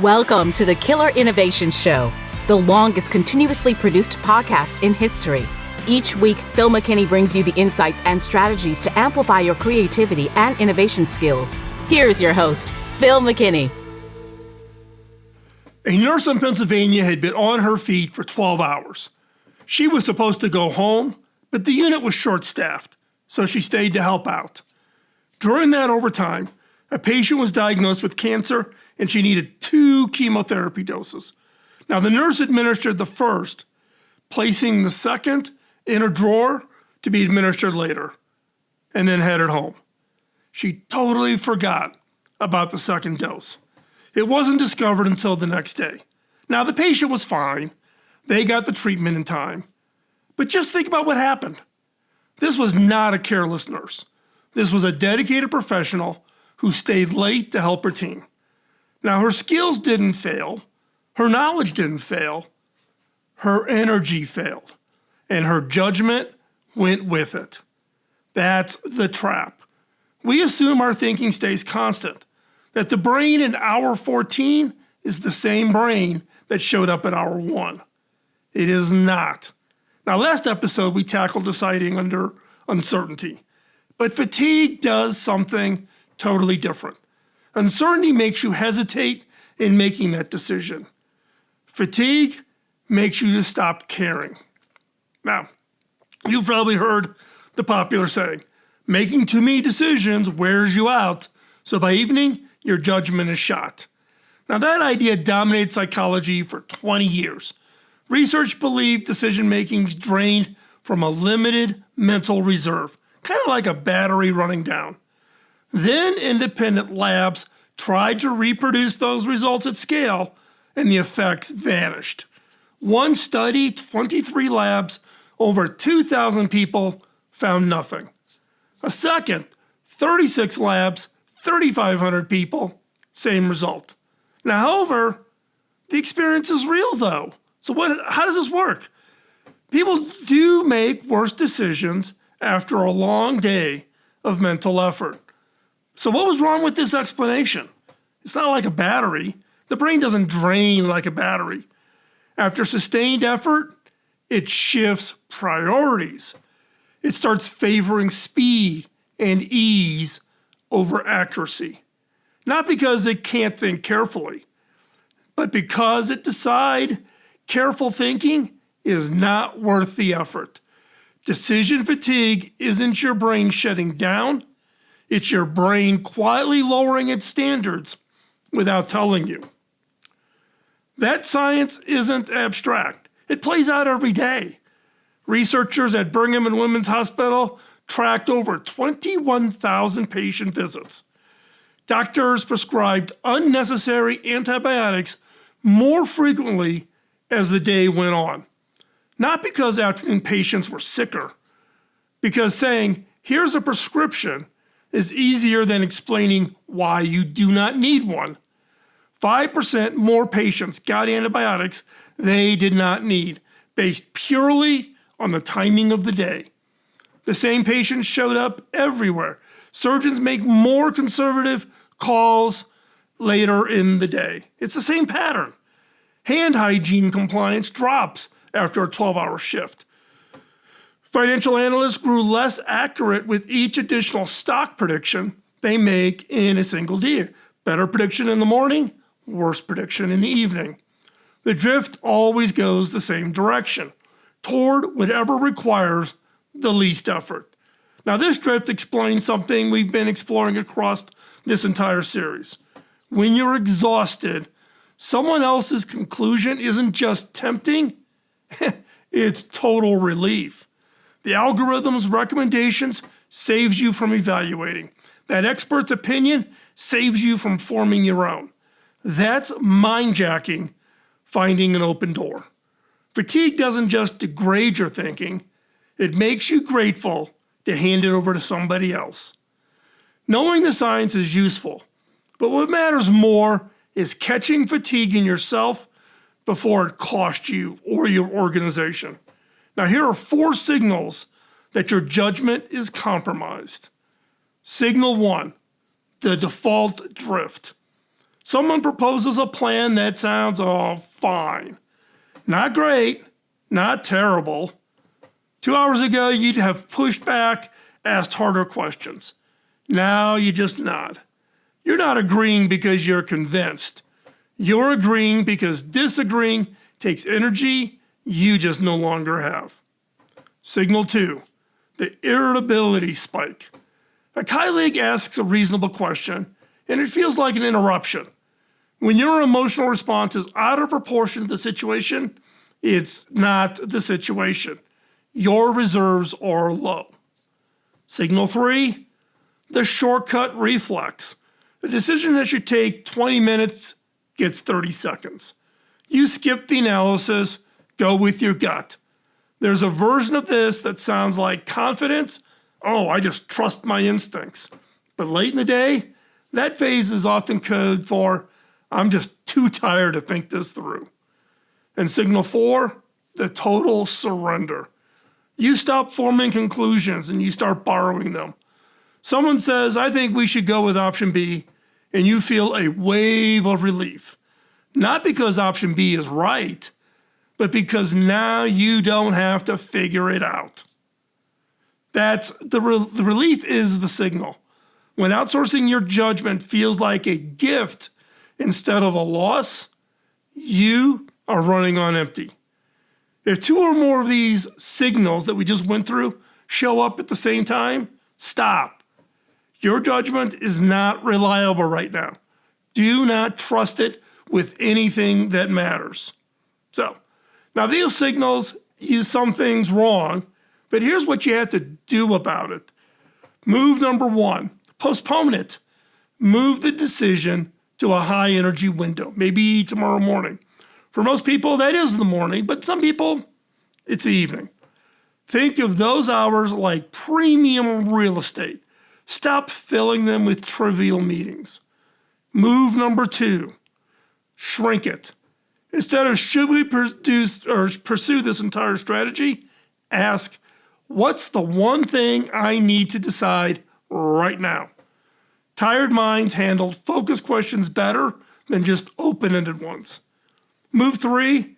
Welcome to the Killer Innovation Show, the longest continuously produced podcast in history. Each week, Phil McKinney brings you the insights and strategies to amplify your creativity and innovation skills. Here's your host, Phil McKinney. A nurse in Pennsylvania had been on her feet for 12 hours. She was supposed to go home, but the unit was short-staffed, so she stayed to help out. During that overtime, a patient was diagnosed with cancer and she needed 2 chemotherapy doses. Now, the nurse administered the first, placing the second in a drawer to be administered later, and then headed home. She totally forgot about the second dose. It wasn't discovered until the next day. Now, the patient was fine. They got the treatment in time. But just think about what happened. This was not a careless nurse. This was a dedicated professional who stayed late to help her team. Now, her skills didn't fail. Her knowledge didn't fail. Her energy failed. And her judgment went with it. That's the trap. We assume our thinking stays constant, that the brain in hour 14 is the same brain that showed up at hour 1. It is not. Now, last episode, we tackled deciding under uncertainty. But fatigue does something totally different. Uncertainty makes you hesitate in making that decision. Fatigue makes you to stop caring. Now, you've probably heard the popular saying, making too many decisions wears you out, so by evening, your judgment is shot. Now, that idea dominated psychology for 20 years. Research believed decision-making is drained from a limited mental reserve, kind of like a battery running down. Then independent labs tried to reproduce those results at scale, and the effects vanished. One study, 23 labs, over 2,000 people found nothing. A second, 36 labs, 3,500 people, same result. Now, however, the experience is real though. So how does this work? People do make worse decisions after a long day of mental effort. So what was wrong with this explanation? It's not like a battery. The brain doesn't drain like a battery. After sustained effort, it shifts priorities. It starts favoring speed and ease over accuracy. Not because it can't think carefully, but because it decides careful thinking is not worth the effort. Decision fatigue isn't your brain shutting down. It's your brain quietly lowering its standards without telling you. That science isn't abstract. It plays out every day. Researchers at Brigham and Women's Hospital tracked over 21,000 patient visits. Doctors prescribed unnecessary antibiotics more frequently as the day went on. Not because afternoon patients were sicker, because saying, here's a prescription, is easier than explaining why you do not need one. 5% more patients got antibiotics they did not need, based purely on the timing of the day. The same patients showed up everywhere. Surgeons make more conservative calls later in the day. It's the same pattern. Hand hygiene compliance drops after a 12-hour shift. Financial analysts grew less accurate with each additional stock prediction they make in a single day. Better prediction in the morning, worse prediction in the evening. The drift always goes the same direction, toward whatever requires the least effort. Now, this drift explains something we've been exploring across this entire series. When you're exhausted, someone else's conclusion isn't just tempting, it's total relief. The algorithm's recommendations saves you from evaluating. That expert's opinion saves you from forming your own. That's mind-jacking, finding an open door. Fatigue doesn't just degrade your thinking, it makes you grateful to hand it over to somebody else. Knowing the science is useful, but what matters more is catching fatigue in yourself before it costs you or your organization. Now, here are 4 signals that your judgment is compromised. Signal 1, the default drift. Someone proposes a plan that sounds, fine. Not great, not terrible. 2 hours ago, you'd have pushed back, asked harder questions. Now you just nod. You're not agreeing because you're convinced. You're agreeing because disagreeing takes energy you just no longer have. Signal 2, the irritability spike. A colleague asks a reasonable question, and it feels like an interruption. When your emotional response is out of proportion to the situation, it's not the situation. Your reserves are low. Signal 3, the shortcut reflex. A decision that should take 20 minutes gets 30 seconds. You skip the analysis, go with your gut. There's a version of this that sounds like confidence. Oh, I just trust my instincts. But late in the day, that phase is often code for, I'm just too tired to think this through. And signal 4, the total surrender. You stop forming conclusions and you start borrowing them. Someone says, I think we should go with option B, and you feel a wave of relief. Not because option B is right, but because now you don't have to figure it out. That's the relief is the signal. When outsourcing your judgment feels like a gift instead of a loss, you are running on empty. If 2 or more of these signals that we just went through show up at the same time, stop. Your judgment is not reliable right now. Do not trust it with anything that matters. So, now these signals use some things wrong, but here's what you have to do about it. Move number 1, postpone it. Move the decision to a high energy window, maybe tomorrow morning. For most people, that is the morning, but some people, it's the evening. Think of those hours like premium real estate. Stop filling them with trivial meetings. Move number 2, shrink it. Instead of should we pursue this entire strategy, ask, what's the one thing I need to decide right now? Tired minds handle focused questions better than just open-ended ones. Move 3,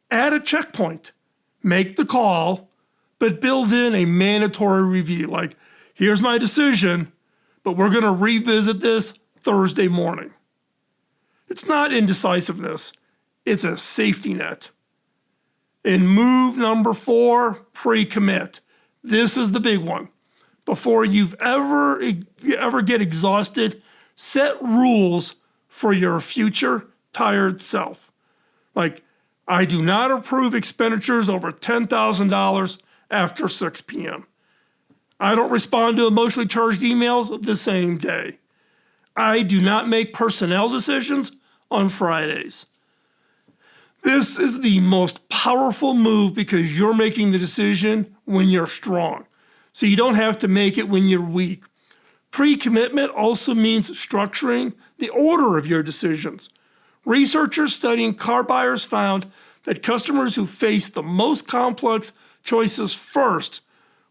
add a checkpoint. Make the call, but build in a mandatory review. Like, here's my decision, but we're going to revisit this Thursday morning. It's not indecisiveness. It's a safety net. And move number 4, pre-commit. This is the big one. Before you ever get exhausted, set rules for your future tired self. Like, I do not approve expenditures over $10,000 after 6 p.m. I don't respond to emotionally charged emails the same day. I do not make personnel decisions on Fridays. This is the most powerful move because you're making the decision when you're strong. So you don't have to make it when you're weak. Pre-commitment also means structuring the order of your decisions. Researchers studying car buyers found that customers who faced the most complex choices first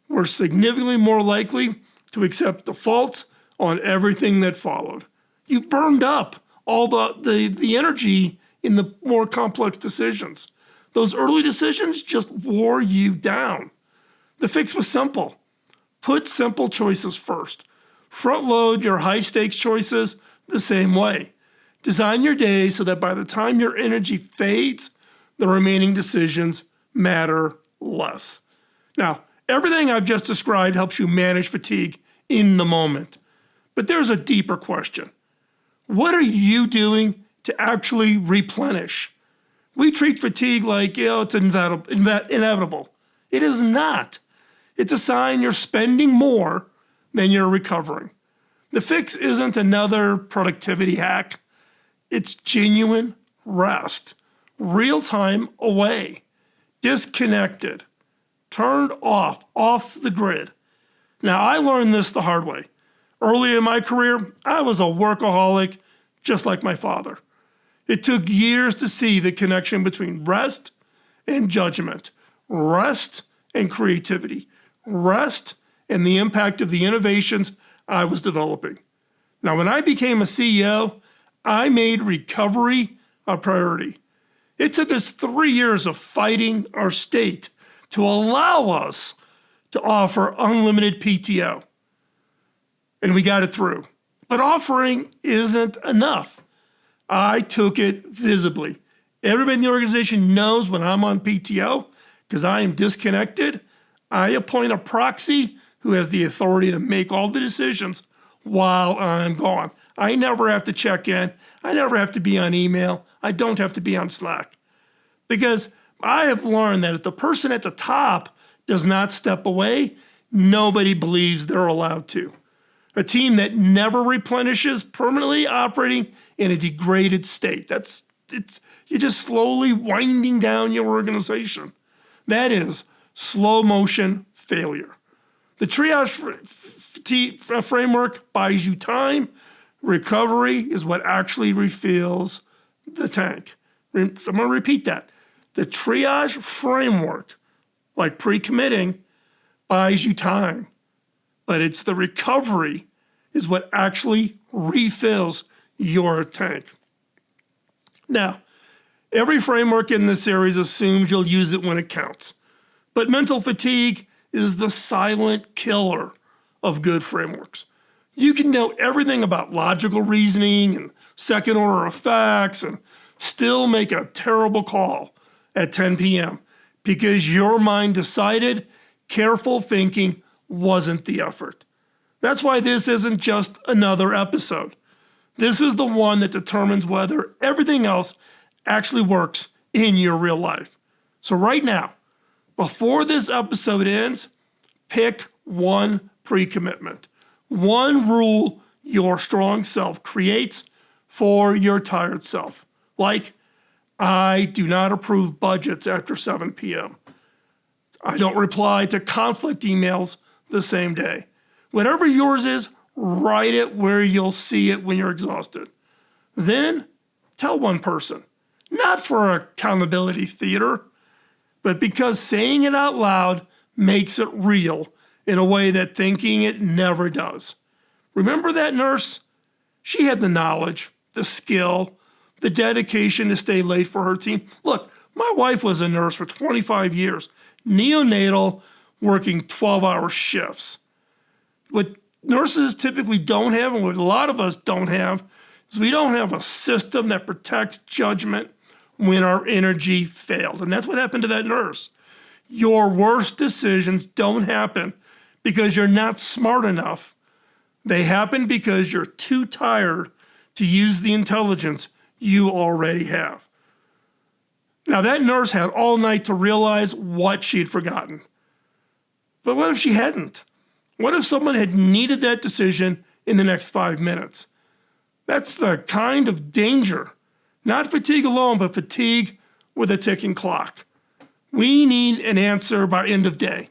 were significantly more likely to accept defaults on everything that followed. You've burned up all the energy in the more complex decisions. Those early decisions just wore you down. The fix was simple. Put simple choices first. Front load your high stakes choices the same way. Design your day so that by the time your energy fades, the remaining decisions matter less. Now, everything I've just described helps you manage fatigue in the moment. But there's a deeper question. What are you doing to actually replenish? We treat fatigue like, it's inevitable. It is not. It's a sign you're spending more than you're recovering. The fix isn't another productivity hack. It's genuine rest, real time away, disconnected, turned off the grid. Now, I learned this the hard way. Early in my career, I was a workaholic, just like my father. It took years to see the connection between rest and judgment, rest and creativity, rest and the impact of the innovations I was developing. Now, when I became a CEO, I made recovery a priority. It took us 3 years of fighting our state to allow us to offer unlimited PTO. And we got it through. But offering isn't enough. I took it visibly. Everybody in the organization knows when I'm on PTO, because I am disconnected, I appoint a proxy who has the authority to make all the decisions while I'm gone. I never have to check in. I never have to be on email. I don't have to be on Slack. Because I have learned that if the person at the top does not step away, nobody believes they're allowed to. A team that never replenishes permanently operating in a degraded state. You're just slowly winding down your organization. That is slow motion failure. The triage framework buys you time. Recovery is what actually refills the tank. I'm going to repeat that. The triage framework, like pre-committing, buys you time. But it's the recovery is what actually refills your tank. Now, every framework in this series assumes you'll use it when it counts. But mental fatigue is the silent killer of good frameworks. You can know everything about logical reasoning and second order effects and still make a terrible call at 10 p.m. because your mind decided careful thinking wasn't the effort. That's why this isn't just another episode. This is the one that determines whether everything else actually works in your real life. So right now, before this episode ends, pick one pre-commitment, one rule your strong self creates for your tired self. Like, I do not approve budgets after 7 p.m. I don't reply to conflict emails the same day. Whatever yours is, write it where you'll see it when you're exhausted. Then tell one person, not for accountability theater, but because saying it out loud makes it real in a way that thinking it never does. Remember that nurse? She had the knowledge, the skill, the dedication to stay late for her team. Look, my wife was a nurse for 25 years, neonatal, working 12-hour shifts. What nurses typically don't have, and what a lot of us don't have, is we don't have a system that protects judgment when our energy failed. And that's what happened to that nurse. Your worst decisions don't happen because you're not smart enough. They happen because you're too tired to use the intelligence you already have. Now, that nurse had all night to realize what she'd forgotten. But what if she hadn't? What if someone had needed that decision in the next 5 minutes? That's the kind of danger. Not fatigue alone, but fatigue with a ticking clock. We need an answer by end of day.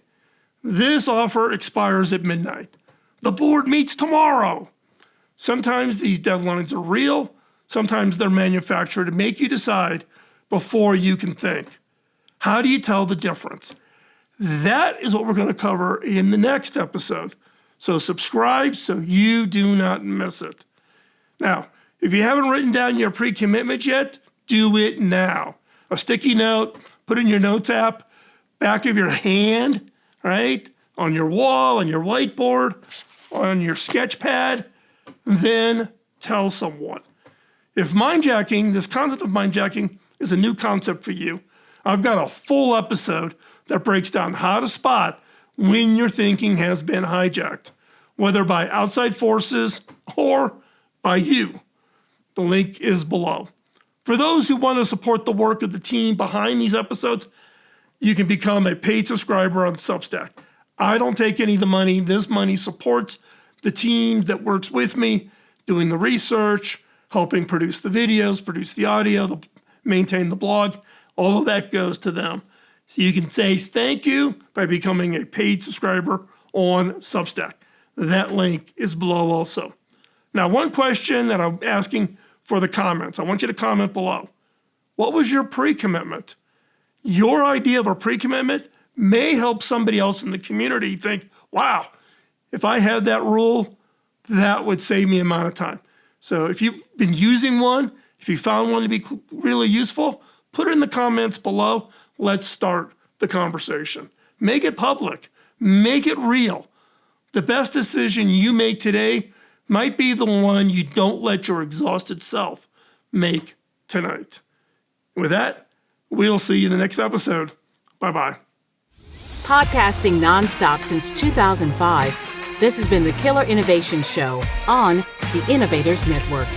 This offer expires at midnight. The board meets tomorrow. Sometimes these deadlines are real. Sometimes they're manufactured to make you decide before you can think. How do you tell the difference? That is what we're going to cover in the next episode. So subscribe so you do not miss it. Now, if you haven't written down your pre-commitment yet, do it now. A sticky note, put in your notes app, back of your hand, right? On your wall, on your whiteboard, on your sketch pad, then tell someone. If mindjacking, this concept of mindjacking is a new concept for you, I've got a full episode that breaks down how to spot when your thinking has been hijacked, whether by outside forces or by you. The link is below. For those who want to support the work of the team behind these episodes, you can become a paid subscriber on Substack. I don't take any of the money. This money supports the team that works with me, doing the research, helping produce the videos, produce the audio, maintain the blog. All of that goes to them. So you can say thank you by becoming a paid subscriber on Substack. That link is below also. Now, one question that I'm asking for the comments, I want you to comment below. What was your pre-commitment? Your idea of a pre-commitment may help somebody else in the community think, wow, if I had that rule, that would save me amount of time. So if you've been using one, if you found one to be really useful, put it in the comments below. Let's start the conversation. Make it public. Make it real. The best decision you make today might be the one you don't let your exhausted self make tonight. With that, we'll see you in the next episode. Bye-bye. Podcasting nonstop since 2005, this has been the Killer Innovation Show on the Innovators Network.